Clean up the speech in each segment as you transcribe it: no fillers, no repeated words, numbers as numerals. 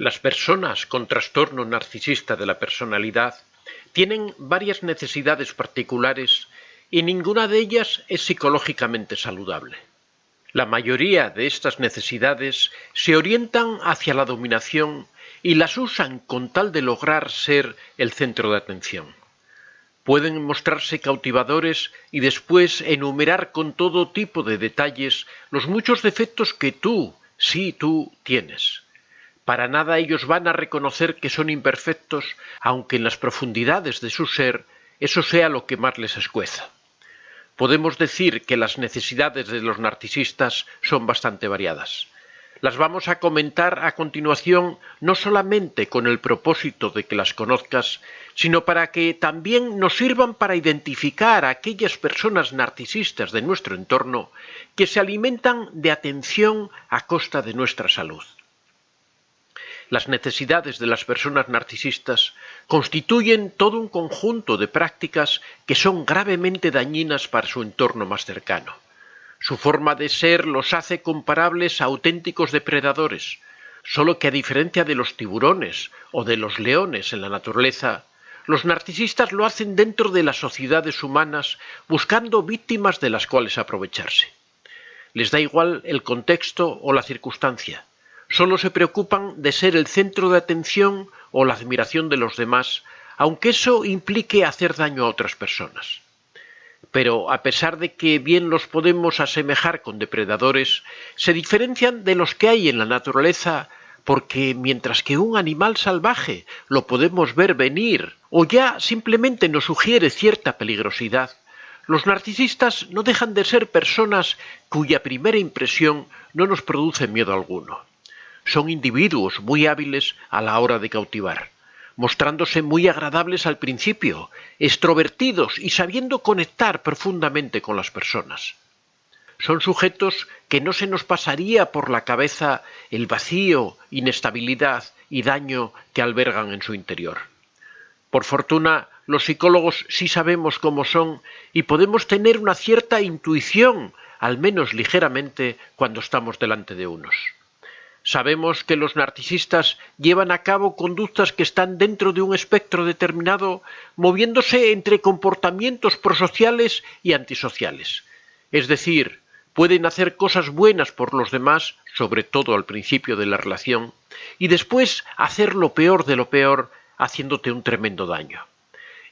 Las personas con trastorno narcisista de la personalidad tienen varias necesidades particulares y ninguna de ellas es psicológicamente saludable. La mayoría de estas necesidades se orientan hacia la dominación y las usan con tal de lograr ser el centro de atención. Pueden mostrarse cautivadores y después enumerar con todo tipo de detalles los muchos defectos que tú tienes. Para nada ellos van a reconocer que son imperfectos, aunque en las profundidades de su ser eso sea lo que más les escueza. Podemos decir que las necesidades de los narcisistas son bastante variadas. Las vamos a comentar a continuación no solamente con el propósito de que las conozcas, sino para que también nos sirvan para identificar a aquellas personas narcisistas de nuestro entorno que se alimentan de atención a costa de nuestra salud. Las necesidades de las personas narcisistas constituyen todo un conjunto de prácticas que son gravemente dañinas para su entorno más cercano. Su forma de ser los hace comparables a auténticos depredadores, solo que a diferencia de los tiburones o de los leones en la naturaleza, los narcisistas lo hacen dentro de las sociedades humanas buscando víctimas de las cuales aprovecharse. Les da igual el contexto o la circunstancia. Solo se preocupan de ser el centro de atención o la admiración de los demás, aunque eso implique hacer daño a otras personas. Pero a pesar de que bien los podemos asemejar con depredadores, se diferencian de los que hay en la naturaleza porque mientras que un animal salvaje lo podemos ver venir o ya simplemente nos sugiere cierta peligrosidad, los narcisistas no dejan de ser personas cuya primera impresión no nos produce miedo alguno. Son individuos muy hábiles a la hora de cautivar, mostrándose muy agradables al principio, extrovertidos y sabiendo conectar profundamente con las personas. Son sujetos que no se nos pasaría por la cabeza el vacío, inestabilidad y daño que albergan en su interior. Por fortuna, los psicólogos sí sabemos cómo son y podemos tener una cierta intuición, al menos ligeramente, cuando estamos delante de unos. Sabemos que los narcisistas llevan a cabo conductas que están dentro de un espectro determinado, moviéndose entre comportamientos prosociales y antisociales. Es decir, pueden hacer cosas buenas por los demás, sobre todo al principio de la relación, y después hacer lo peor de lo peor, haciéndote un tremendo daño.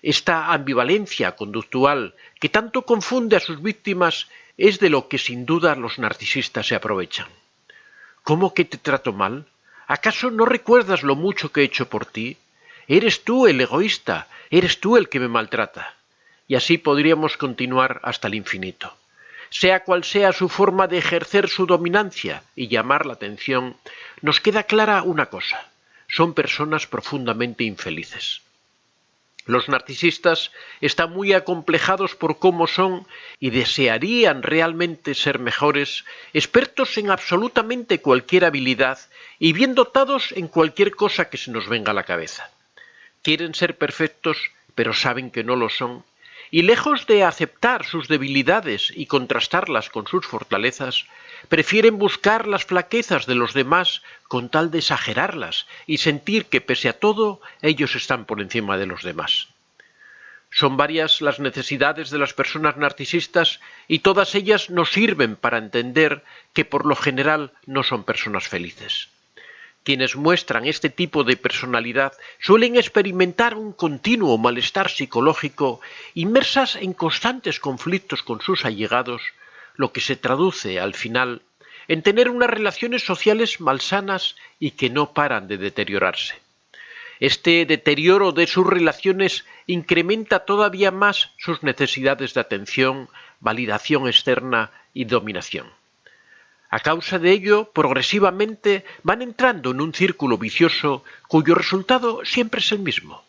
Esta ambivalencia conductual que tanto confunde a sus víctimas es de lo que sin duda los narcisistas se aprovechan. ¿Cómo que te trato mal? ¿Acaso no recuerdas lo mucho que he hecho por ti? Eres tú el egoísta, eres tú el que me maltrata. Y así podríamos continuar hasta el infinito. Sea cual sea su forma de ejercer su dominancia y llamar la atención, nos queda clara una cosa: son personas profundamente infelices. Los narcisistas están muy acomplejados por cómo son y desearían realmente ser mejores, expertos en absolutamente cualquier habilidad y bien dotados en cualquier cosa que se nos venga a la cabeza. Quieren ser perfectos, pero saben que no lo son, y lejos de aceptar sus debilidades y contrastarlas con sus fortalezas, prefieren buscar las flaquezas de los demás con tal de exagerarlas y sentir que pese a todo ellos están por encima de los demás. Son varias las necesidades de las personas narcisistas y todas ellas nos sirven para entender que por lo general no son personas felices. Quienes muestran este tipo de personalidad suelen experimentar un continuo malestar psicológico, inmersas en constantes conflictos con sus allegados, lo que se traduce, al final, en tener unas relaciones sociales malsanas y que no paran de deteriorarse. Este deterioro de sus relaciones incrementa todavía más sus necesidades de atención, validación externa y dominación. A causa de ello, progresivamente van entrando en un círculo vicioso cuyo resultado siempre es el mismo: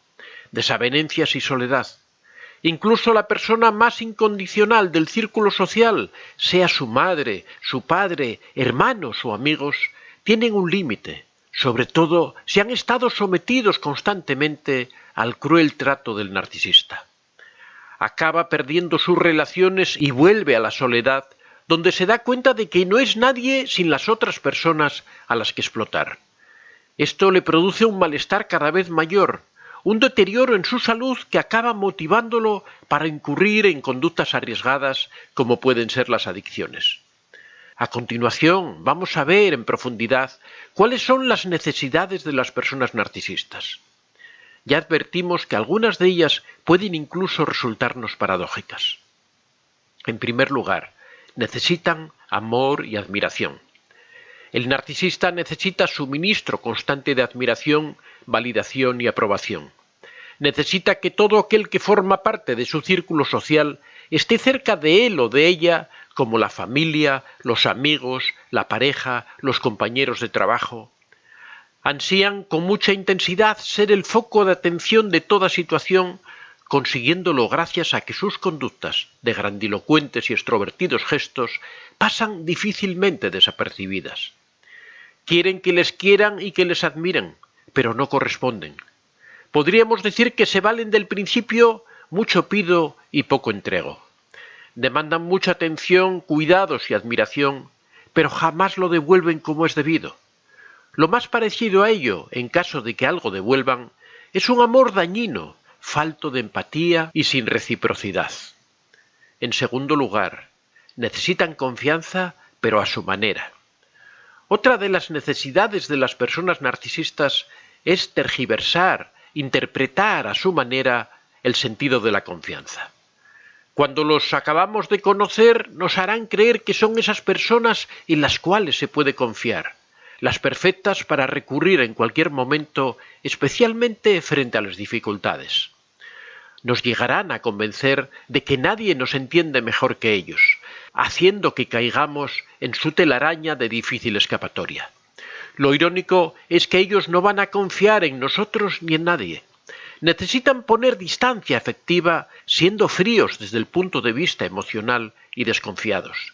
desavenencias y soledad. Incluso la persona más incondicional del círculo social, sea su madre, su padre, hermanos o amigos, tienen un límite, sobre todo si han estado sometidos constantemente al cruel trato del narcisista. Acaba perdiendo sus relaciones y vuelve a la soledad, donde se da cuenta de que no es nadie sin las otras personas a las que explotar. Esto le produce un malestar cada vez mayor, un deterioro en su salud que acaba motivándolo para incurrir en conductas arriesgadas como pueden ser las adicciones. A continuación, vamos a ver en profundidad cuáles son las necesidades de las personas narcisistas. Ya advertimos que algunas de ellas pueden incluso resultarnos paradójicas. En primer lugar, necesitan amor y admiración. El narcisista necesita suministro constante de admiración, validación y aprobación. Necesita que todo aquel que forma parte de su círculo social esté cerca de él o de ella, como la familia, los amigos, la pareja, los compañeros de trabajo. Ansían con mucha intensidad ser el foco de atención de toda situación, consiguiéndolo gracias a que sus conductas, de grandilocuentes y extrovertidos gestos, pasan difícilmente desapercibidas. Quieren que les quieran y que les admiren, pero no corresponden. Podríamos decir que se valen del principio mucho pido y poco entrego. Demandan mucha atención, cuidados y admiración, pero jamás lo devuelven como es debido. Lo más parecido a ello, en caso de que algo devuelvan, es un amor dañino, falto de empatía y sin reciprocidad. En segundo lugar, necesitan confianza, pero a su manera. Otra de las necesidades de las personas narcisistas es tergiversar, interpretar a su manera el sentido de la confianza. Cuando los acabamos de conocer, nos harán creer que son esas personas en las cuales se puede confiar, las perfectas para recurrir en cualquier momento, especialmente frente a las dificultades. Nos llegarán a convencer de que nadie nos entiende mejor que ellos, haciendo que caigamos en su telaraña de difícil escapatoria. Lo irónico es que ellos no van a confiar en nosotros ni en nadie. Necesitan poner distancia afectiva, siendo fríos desde el punto de vista emocional y desconfiados.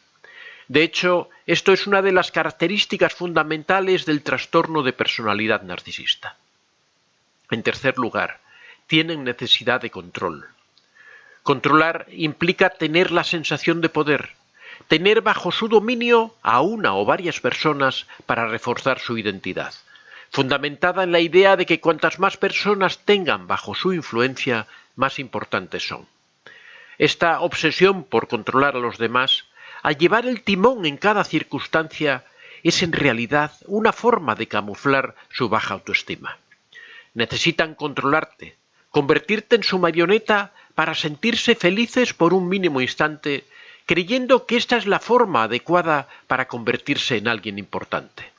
De hecho, esto es una de las características fundamentales del trastorno de personalidad narcisista. En tercer lugar, tienen necesidad de control. Controlar implica tener la sensación de poder, tener bajo su dominio a una o varias personas para reforzar su identidad, fundamentada en la idea de que cuantas más personas tengan bajo su influencia, más importantes son. Esta obsesión por controlar a los demás, al llevar el timón en cada circunstancia, es en realidad una forma de camuflar su baja autoestima. Necesitan controlarte, convertirte en su marioneta para sentirse felices por un mínimo instante, creyendo que esta es la forma adecuada para convertirse en alguien importante.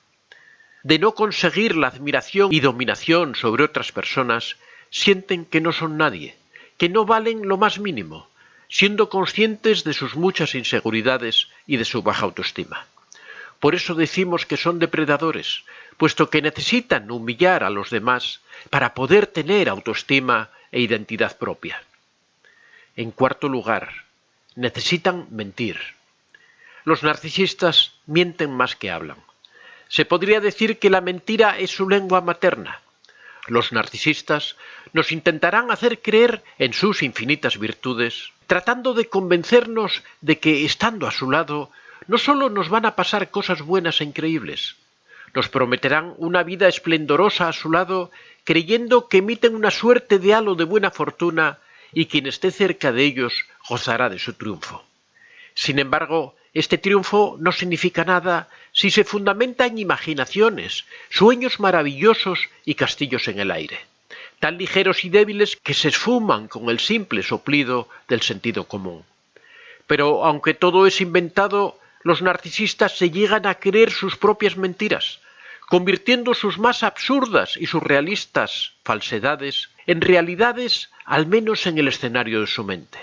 De no conseguir la admiración y dominación sobre otras personas, sienten que no son nadie, que no valen lo más mínimo, siendo conscientes de sus muchas inseguridades y de su baja autoestima. Por eso decimos que son depredadores, puesto que necesitan humillar a los demás para poder tener autoestima e identidad propia. En cuarto lugar, necesitan mentir. Los narcisistas mienten más que hablan. Se podría decir que la mentira es su lengua materna. Los narcisistas nos intentarán hacer creer en sus infinitas virtudes, tratando de convencernos de que, estando a su lado, no solo nos van a pasar cosas buenas e increíbles, nos prometerán una vida esplendorosa a su lado, creyendo que emiten una suerte de halo de buena fortuna y quien esté cerca de ellos gozará de su triunfo. Sin embargo, este triunfo no significa nada si se fundamenta en imaginaciones, sueños maravillosos y castillos en el aire, tan ligeros y débiles que se esfuman con el simple soplido del sentido común. Pero aunque todo es inventado, los narcisistas se llegan a creer sus propias mentiras, convirtiendo sus más absurdas y surrealistas falsedades en realidades, al menos en el escenario de su mente.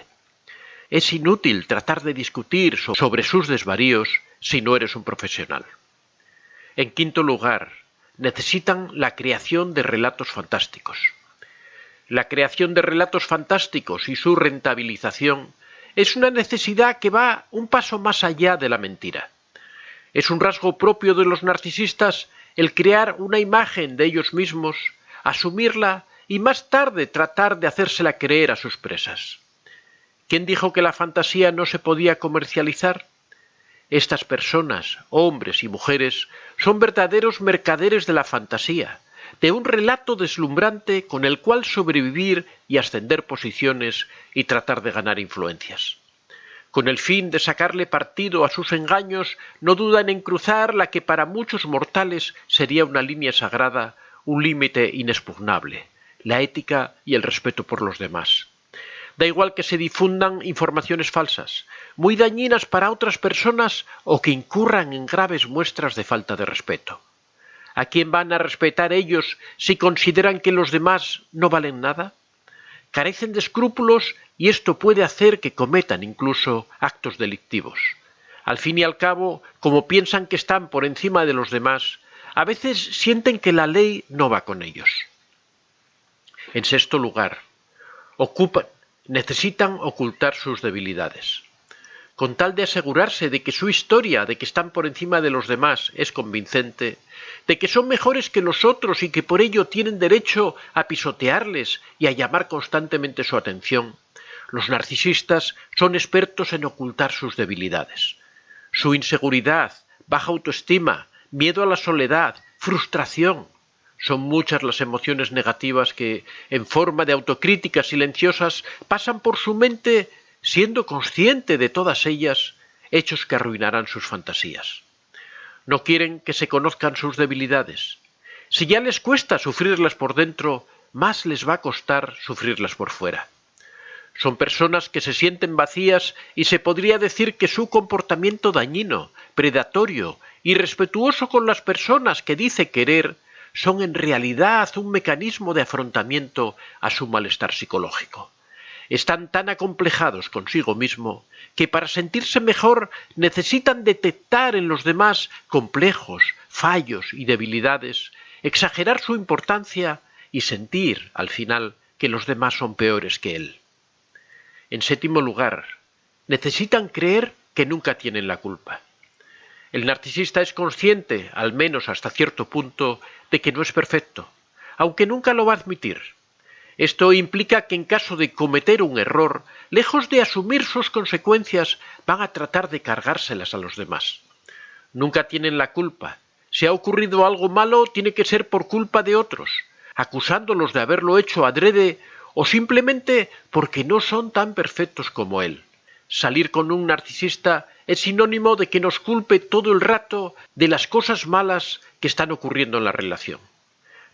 Es inútil tratar de discutir sobre sus desvaríos si no eres un profesional. En quinto lugar, necesitan la creación de relatos fantásticos. La creación de relatos fantásticos y su rentabilización es una necesidad que va un paso más allá de la mentira. Es un rasgo propio de los narcisistas el crear una imagen de ellos mismos, asumirla y más tarde tratar de hacérsela creer a sus presas. ¿Quién dijo que la fantasía no se podía comercializar? Estas personas, hombres y mujeres, son verdaderos mercaderes de la fantasía, de un relato deslumbrante con el cual sobrevivir y ascender posiciones y tratar de ganar influencias. Con el fin de sacarle partido a sus engaños, no dudan en cruzar la que para muchos mortales sería una línea sagrada, un límite inexpugnable, la ética y el respeto por los demás. Da igual que se difundan informaciones falsas, muy dañinas para otras personas o que incurran en graves muestras de falta de respeto. ¿A quién van a respetar ellos si consideran que los demás no valen nada? Carecen de escrúpulos y esto puede hacer que cometan incluso actos delictivos. Al fin y al cabo, como piensan que están por encima de los demás, a veces sienten que la ley no va con ellos. En sexto lugar, necesitan ocultar sus debilidades. Con tal de asegurarse de que su historia, de que están por encima de los demás, es convincente, de que son mejores que los otros y que por ello tienen derecho a pisotearles y a llamar constantemente su atención, los narcisistas son expertos en ocultar sus debilidades. Su inseguridad, baja autoestima, miedo a la soledad, frustración. Son muchas las emociones negativas que, en forma de autocríticas silenciosas, pasan por su mente siendo consciente de todas ellas, hechos que arruinarán sus fantasías. No quieren que se conozcan sus debilidades. Si ya les cuesta sufrirlas por dentro, más les va a costar sufrirlas por fuera. Son personas que se sienten vacías y se podría decir que su comportamiento dañino, predatorio, irrespetuoso con las personas que dice querer, son en realidad un mecanismo de afrontamiento a su malestar psicológico. Están tan acomplejados consigo mismo que para sentirse mejor necesitan detectar en los demás complejos, fallos y debilidades, exagerar su importancia y sentir, al final, que los demás son peores que él. En séptimo lugar, necesitan creer que nunca tienen la culpa. El narcisista es consciente, al menos hasta cierto punto, de que no es perfecto, aunque nunca lo va a admitir. Esto implica que en caso de cometer un error, lejos de asumir sus consecuencias, van a tratar de cargárselas a los demás. Nunca tienen la culpa. Si ha ocurrido algo malo, tiene que ser por culpa de otros, acusándolos de haberlo hecho adrede o simplemente porque no son tan perfectos como él. Salir con un narcisista es sinónimo de que nos culpe todo el rato de las cosas malas que están ocurriendo en la relación.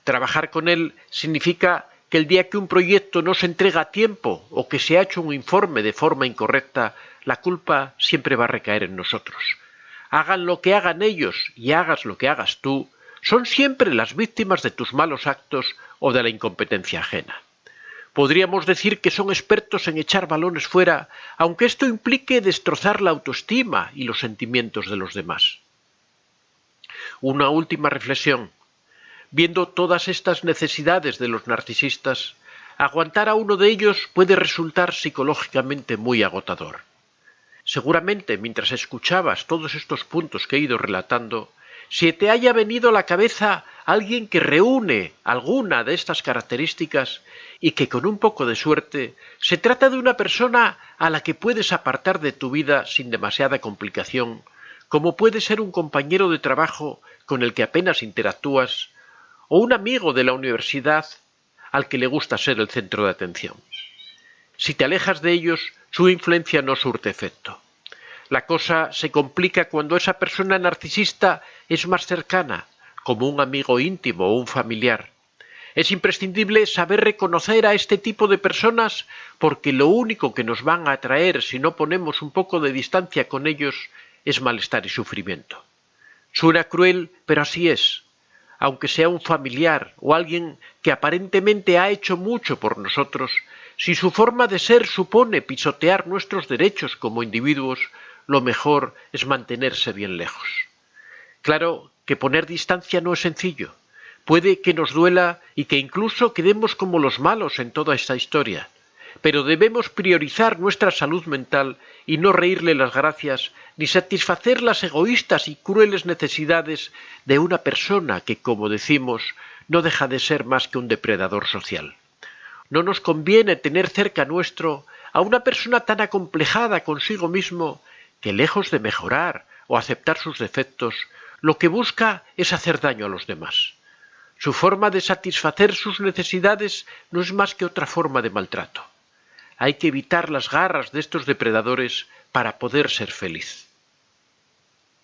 Trabajar con él significa que el día que un proyecto no se entrega a tiempo o que se ha hecho un informe de forma incorrecta, la culpa siempre va a recaer en nosotros. Hagan lo que hagan ellos y hagas lo que hagas tú, son siempre las víctimas de tus malos actos o de la incompetencia ajena. Podríamos decir que son expertos en echar balones fuera, aunque esto implique destrozar la autoestima y los sentimientos de los demás. Una última reflexión. Viendo todas estas necesidades de los narcisistas, aguantar a uno de ellos puede resultar psicológicamente muy agotador. Seguramente, mientras escuchabas todos estos puntos que he ido relatando, si te haya venido a la cabeza alguien que reúne alguna de estas características y que con un poco de suerte se trata de una persona a la que puedes apartar de tu vida sin demasiada complicación, como puede ser un compañero de trabajo con el que apenas interactúas, o un amigo de la universidad al que le gusta ser el centro de atención. Si te alejas de ellos, su influencia no surte efecto. La cosa se complica cuando esa persona narcisista es más cercana, como un amigo íntimo o un familiar. Es imprescindible saber reconocer a este tipo de personas porque lo único que nos van a atraer si no ponemos un poco de distancia con ellos es malestar y sufrimiento. Suena cruel, pero así es. Aunque sea un familiar o alguien que aparentemente ha hecho mucho por nosotros, si su forma de ser supone pisotear nuestros derechos como individuos, lo mejor es mantenerse bien lejos. Claro que poner distancia no es sencillo. Puede que nos duela y que incluso quedemos como los malos en toda esta historia, pero debemos priorizar nuestra salud mental y no reírle las gracias ni satisfacer las egoístas y crueles necesidades de una persona que, como decimos, no deja de ser más que un depredador social. No nos conviene tener cerca nuestro a una persona tan acomplejada consigo mismo que, lejos de mejorar o aceptar sus defectos, lo que busca es hacer daño a los demás. Su forma de satisfacer sus necesidades no es más que otra forma de maltrato. Hay que evitar las garras de estos depredadores para poder ser feliz.